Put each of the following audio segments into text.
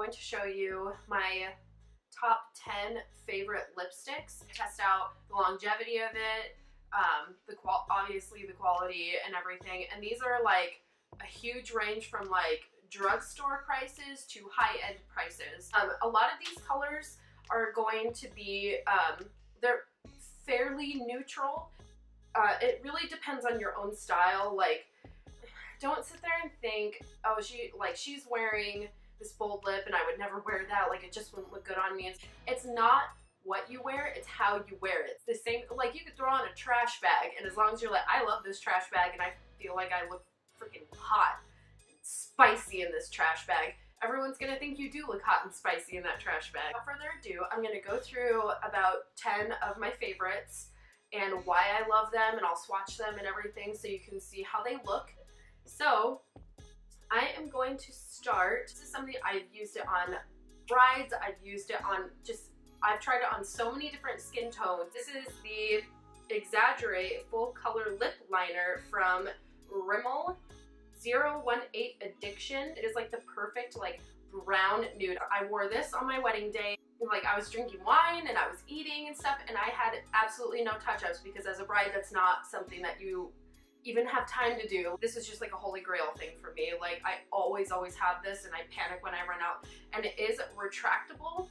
going to show you my top 10 favorite lipsticks. Test out the longevity of it, obviously the quality and everything. And these are like a huge range from like drugstore prices to high-end prices. A lot of these colors are going to be, they're fairly neutral. It really depends on your own style. Like, don't sit there and think, oh, she's wearing this bold lip and I would never wear that, like it just wouldn't look good on me. It's not what you wear, it's how you wear it. It's the same, like you could throw on a trash bag and as long as you're like, I love this trash bag and I feel like I look freaking hot and spicy in this trash bag, everyone's gonna think you do look hot and spicy in that trash bag. Without further ado, I'm gonna go through about 10 of my favorites and why I love them, and I'll swatch them and everything so you can see how they look. So I am going to start. This is something I've used it on brides, I've used it on I've tried it on so many different skin tones. This is the Exaggerate Full Color Lip Liner from Rimmel 018 Addiction. It is like the perfect like brown nude. I wore this on my wedding day. Like I was drinking wine and I was eating and stuff and I had absolutely no touch-ups because as a bride that's not something that you even have time to do. This is just like a holy grail thing for me. Like I always have this and I panic when I run out. And it is retractable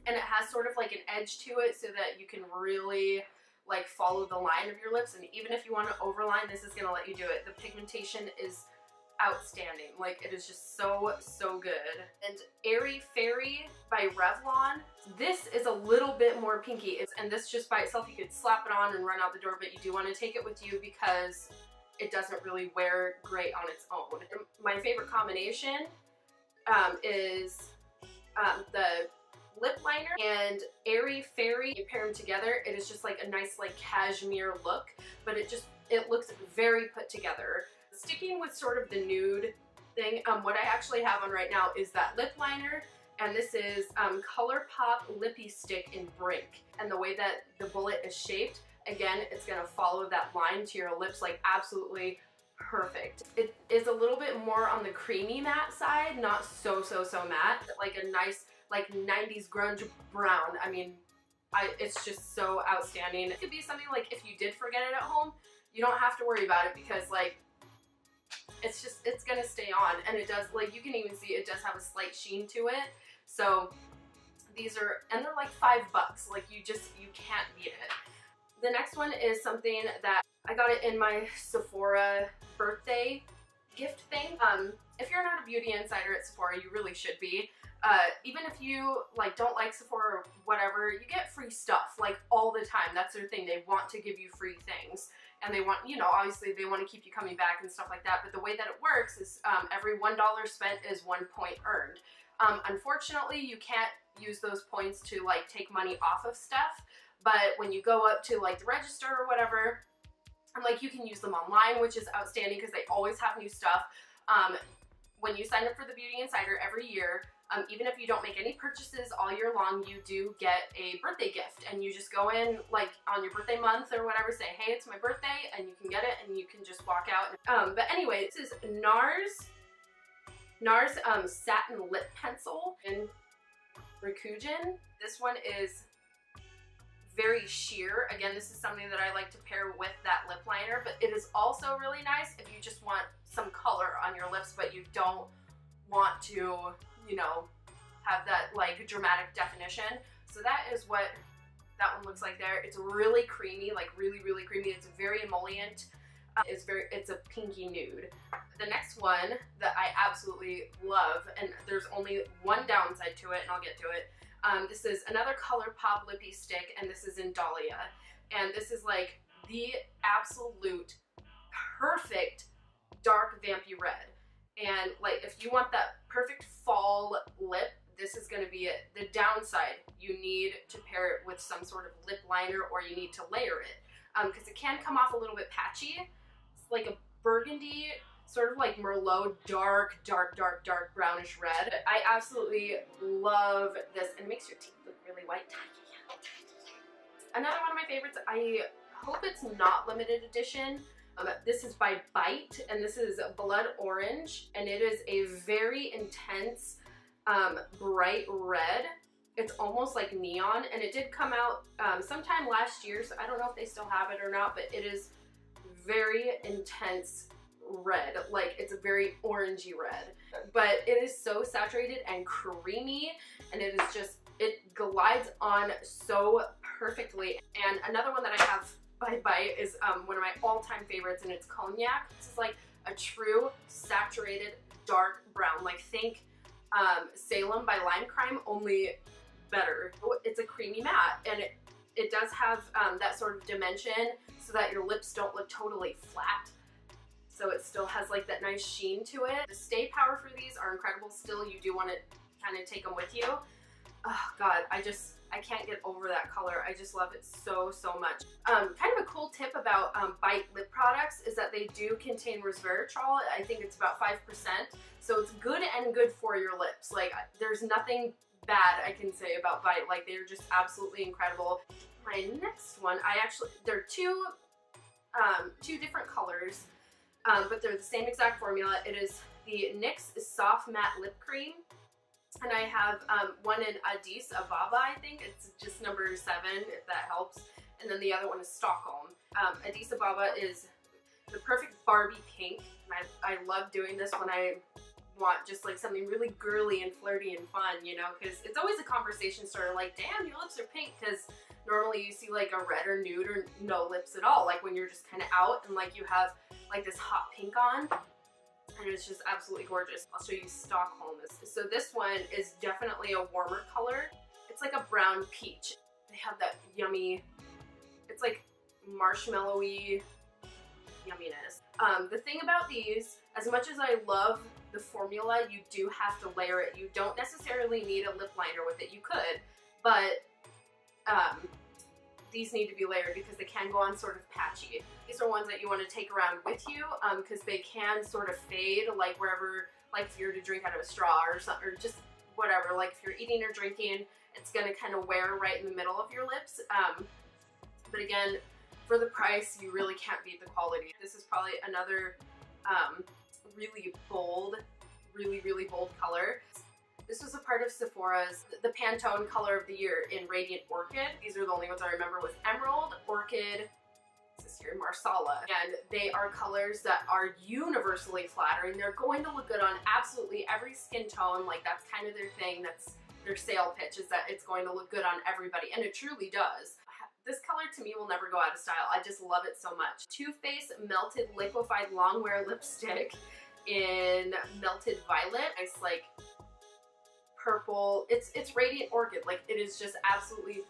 and it has sort of like an edge to it so that you can really like follow the line of your lips, and even if you want to overline, this is gonna let you do it. The pigmentation is outstanding. Like it is just so good. And Airy by Revlon. This is a little bit more pinky, and this just by itself you could slap it on and run out the door, but you do want to take it with you because it doesn't really wear great on its own. My favorite combination is the lip liner and Airy. You pair them together, it is just like a nice like cashmere look, but it looks very put together. Sticking with sort of the nude thing, what I actually have on right now is that lip liner, and this is ColourPop Lippie stick in Brink. And the way that the bullet is shaped, again, it's gonna follow that line to your lips like absolutely perfect. It is a little bit more on the creamy matte side, not so matte, like a nice like 90s grunge brown. I mean, it's just so outstanding. It could be something like if you did forget it at home, you don't have to worry about it because like it's gonna stay on, and it does, like you can even see it does have a slight sheen to it. So these are, and they're like $5, like you can't beat it. The next one is something that I got it in my Sephora birthday gift thing. If you're not a beauty insider at Sephora, you really should be. Even if you like don't like Sephora or whatever, you get free stuff like all the time. That's their thing. They want to give you free things. And they want, you know, obviously they want to keep you coming back and stuff like that. But the way that it works is every $1 spent is 1 point earned. Unfortunately, you can't use those points to like take money off of stuff. But when you go up to like the register or whatever, like you can use them online, which is outstanding because they always have new stuff. When you sign up for the Beauty Insider every year, even if you don't make any purchases all year long, you do get a birthday gift, and you just go in like on your birthday month or whatever, say, hey, it's my birthday, and you can get it, and you can just walk out. But anyway, this is NARS Satin Lip Pencil in Rikugien. This one is very sheer. Again, this is something that I like to pair with that lip liner, but it is also really nice if you just want some color on your lips, but you don't want to, you know, have that like dramatic definition. So that is what that one looks like there. It's really creamy, like really creamy. It's very emollient. It's a pinky nude. The next one that I absolutely love, and there's only one downside to it, and I'll get to it. This is another ColourPop Lippie stick, and this is in Dalia. And this is like the absolute perfect dark vampy red. And like if you want that perfect fall lip, this is going to be it. The downside, you need to pair it with some sort of lip liner, or you need to layer it because it can come off a little bit patchy. It's like a burgundy, sort of like Merlot, dark brownish red. I absolutely love this, and it makes your teeth look really white. Another one of my favorites, I hope it's not limited edition. This is by Bite, and this is Blood Orange, and it is a very intense bright red. It's almost like neon, and it did come out sometime last year, so I don't know if they still have it or not, but it is very intense red. Like, it's a very orangey red, but it is so saturated and creamy, and it is just, it glides on so perfectly. And another one that I have by Bite is one of my all-time favorites, and it's Cognac. This is like a true saturated dark brown. Like, think Salem by Lime Crime, only better. It's a creamy matte, and it does have that sort of dimension so that your lips don't look totally flat. So it still has like that nice sheen to it. The stay power for these are incredible. Still, you do want to kind of take them with you. Oh God, I can't get over that color. I just love it so, so much. Kind of a cool tip about Bite lip products is that they do contain resveratrol. I think it's about 5%. So it's good and good for your lips. Like, there's nothing bad I can say about Bite. Like, they're just absolutely incredible. My next one, they're two different colors, but they're the same exact formula. It is the NYX Soft Matte Lip Cream, and I have one in Addis, Ababa, I think. It's just number 7, if that helps. And then the other one is Stockholm. Addis Ababa is the perfect Barbie pink. And I love doing this when I want just like something really girly and flirty and fun, you know, because it's always a conversation starter, like, damn, your lips are pink, because normally you see like a red or nude or no lips at all, like when you're just kind of out and like you have like this hot pink on, and it's just absolutely gorgeous. I'll show you Stockholm. So this one is definitely a warmer color. It's like a brown peach. They have that yummy, it's like marshmallowy yumminess. The thing about these, as much as I love the formula, you do have to layer it. You don't necessarily need a lip liner with it. You could, but these need to be layered because they can go on sort of patchy. These are ones that you want to take around with you because they can sort of fade, like wherever, like if you're to drink out of a straw or something, or just whatever, like if you're eating or drinking, it's going to kind of wear right in the middle of your lips. But again, for the price, you really can't beat the quality. This is probably another really bold, really bold color. This was a part of Sephora's, the Pantone color of the year in Radiant Orchid. These are the only ones I remember, with Emerald, Orchid, this here, Marsala. And they are colors that are universally flattering. They're going to look good on absolutely every skin tone. Like, that's kind of their thing. That's their sale pitch, is that it's going to look good on everybody. And it truly does. This color to me will never go out of style. I just love it so much. Too Faced Melted Liquefied Longwear Lipstick in Melted Violet. Nice, like, purple. It's Radiant Orchid. Like, it is just absolutely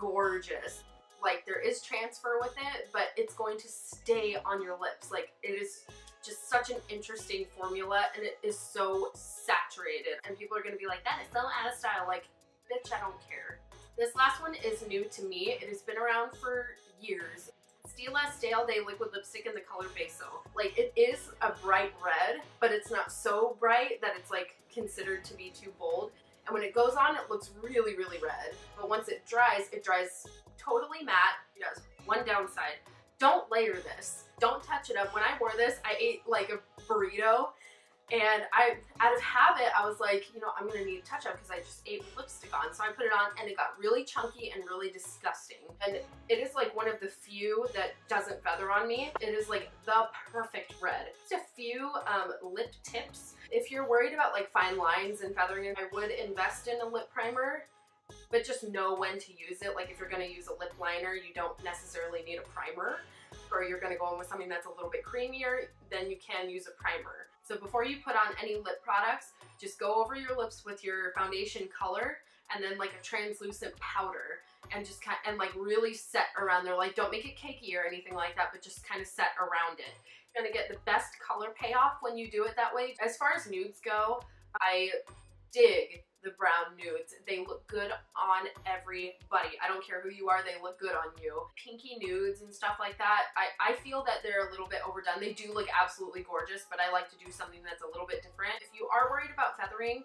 gorgeous. Like, there is transfer with it, but it's going to stay on your lips. Like, it is just such an interesting formula, and it is so saturated. And people are going to be like, that is so out of style. Like, bitch, I don't care. This last one is new to me. It has been around for years. Stila Stay All Day Liquid Lipstick in the color Beso. Like, it is a bright red, but it's not so bright that it's like considered to be too bold. And when it goes on, it looks really red. But once it dries totally matte. It does. One downside, don't layer this. Don't touch it up. When I wore this, I ate like a burrito, and out of habit, I was like, you know, I'm gonna need a touch up because I just ate with lipstick on. So I put it on, and it got really chunky and really disgusting. And it is like one of the few that doesn't feather on me. It is like the perfect red. Just a few lip tips. If you're worried about like fine lines and feathering, I would invest in a lip primer, but just know when to use it. Like, if you're gonna use a lip liner, you don't necessarily need a primer, or you're gonna go in with something that's a little bit creamier, then you can use a primer. So before you put on any lip products, just go over your lips with your foundation color and then like a translucent powder, and just kind of, and like really set around there. Like, don't make it cakey or anything like that, but just kind of set around it. You're gonna get the best color payoff when you do it that way. As far as nudes go, I dig the brown nudes. They look good on everybody. I don't care who you are, they look good on you. Pinky nudes and stuff like that, I feel that they're a little bit overdone. They do look absolutely gorgeous, but I like to do something that's a little bit different. If you are worried about feathering,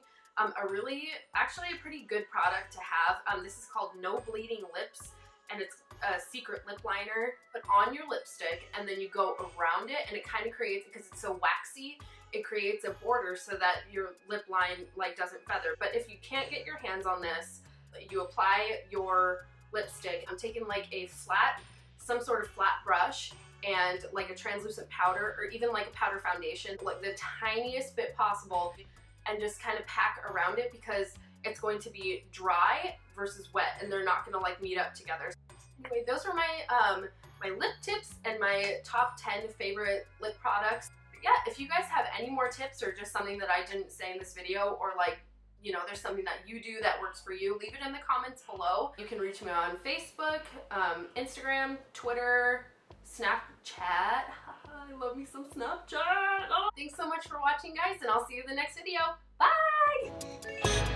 actually a pretty good product to have. This is called No Bleeding Lips, and it's a secret lip liner. Put on your lipstick, and then you go around it, and it kind of creates, because it's so waxy, it creates a border so that your lip line like doesn't feather. But if you can't get your hands on this, you apply your lipstick. I'm taking like a flat, some sort of flat brush and like a translucent powder or even like a powder foundation, like the tiniest bit possible, and just kind of pack around it because it's going to be dry versus wet and they're not gonna like meet up together. Anyway, those are my my lip tips and my top 10 favorite lip products. But yeah, if you guys have any more tips or just something that I didn't say in this video, or like, you know, there's something that you do that works for you, leave it in the comments below. You can reach me on Facebook, Instagram, Twitter, Snapchat. I love me some Snapchat. Oh. Thanks so much for watching, guys, and I'll see you in the next video. Bye!